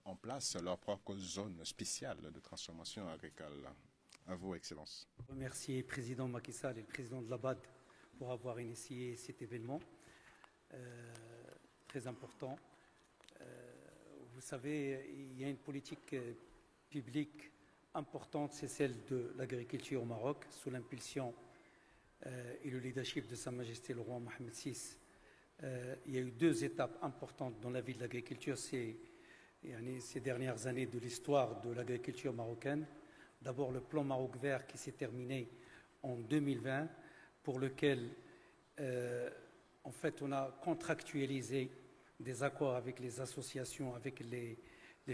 en place leur propre zone spéciale de transformation agricole. À vous, Excellence. Je remercie le président Macky Sall et le président de l'ABAD pour avoir initié cet événement très important. Vous savez, il y a une politique publique importante, c'est celle de l'agriculture au Maroc, sous l'impulsion et le leadership de Sa Majesté le roi Mohamed VI. Il y a eu deux étapes importantes dans la vie de l'agriculture ces dernières années de l'histoire de l'agriculture marocaine. D'abord le plan Maroc vert qui s'est terminé en 2020, pour lequel en fait on a contractualisé des accords avec les associations, avec les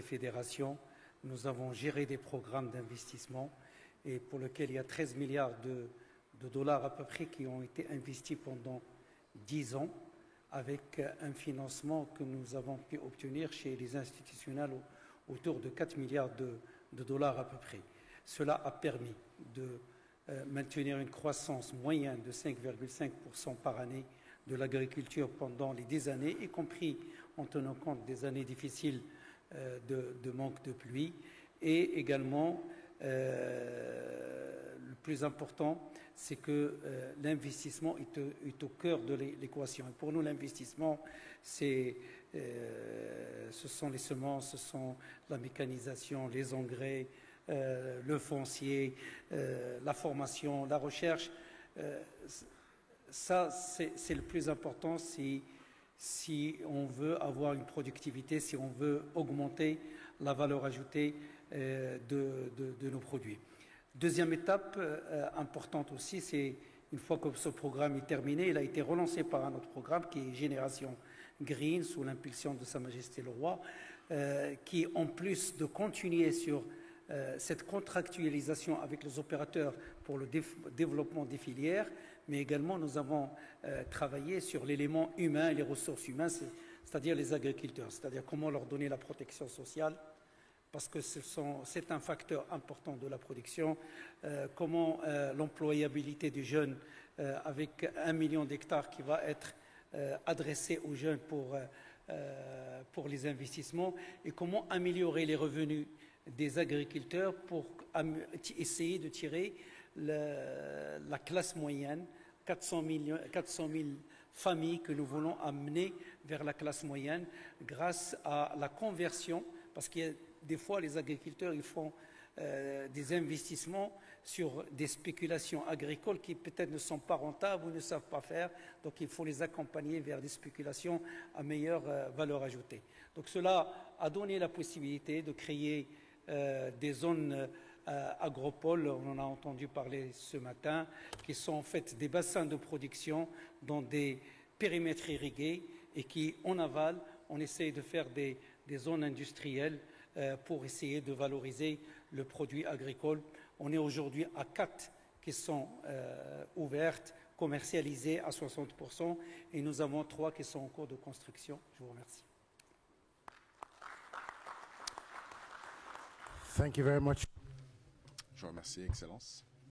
fédérations. Nous avons géré des programmes d'investissement et pour lequel il y a 13 milliards de dollars à peu près qui ont été investis pendant 10 ans, avec un financement que nous avons pu obtenir chez les institutionnels autour de 4 milliards de dollars à peu près. Cela a permis de maintenir une croissance moyenne de 5,5% par année de l'agriculture pendant les 10 années, y compris en tenant compte des années difficiles de manque de pluie. Et également, le plus important, c'est que l'investissement est au cœur de l'équation. Et pour nous, l'investissement, ce sont les semences, ce sont la mécanisation, les engrais, le foncier, la formation, la recherche. Ça, c'est le plus important si on veut avoir une productivité, si on veut augmenter la valeur ajoutée de nos produits. Deuxième étape importante aussi, c'est une fois que ce programme est terminé, il a été relancé par un autre programme qui est Génération Green, sous l'impulsion de Sa Majesté le Roi, qui, en plus de continuer sur cette contractualisation avec les opérateurs pour le développement des filières, mais également nous avons travaillé sur l'élément humain et les ressources humaines, c'est-à-dire les agriculteurs, c'est-à-dire comment leur donner la protection sociale, parce que c'est un facteur important de la production, comment l'employabilité des jeunes avec 1 million d'hectares qui va être adressé aux jeunes pour les investissements, et comment améliorer les revenus des agriculteurs pour essayer de tirer la classe moyenne, 400 000 familles que nous voulons amener vers la classe moyenne grâce à la conversion, parce qu'il y a des fois les agriculteurs ils font des investissements sur des spéculations agricoles qui peut-être ne sont pas rentables ou ne savent pas faire, donc il faut les accompagner vers des spéculations à meilleure valeur ajoutée. Donc cela a donné la possibilité de créer des zones agropoles, on en a entendu parler ce matin, qui sont en fait des bassins de production dans des périmètres irrigués et qui, en aval, on essaye de faire des zones industrielles pour essayer de valoriser le produit agricole. On est aujourd'hui à 4 qui sont ouvertes, commercialisées à 60%, et nous avons 3 qui sont en cours de construction. Je vous remercie. Thank you very much. Je vous remercie, Excellence.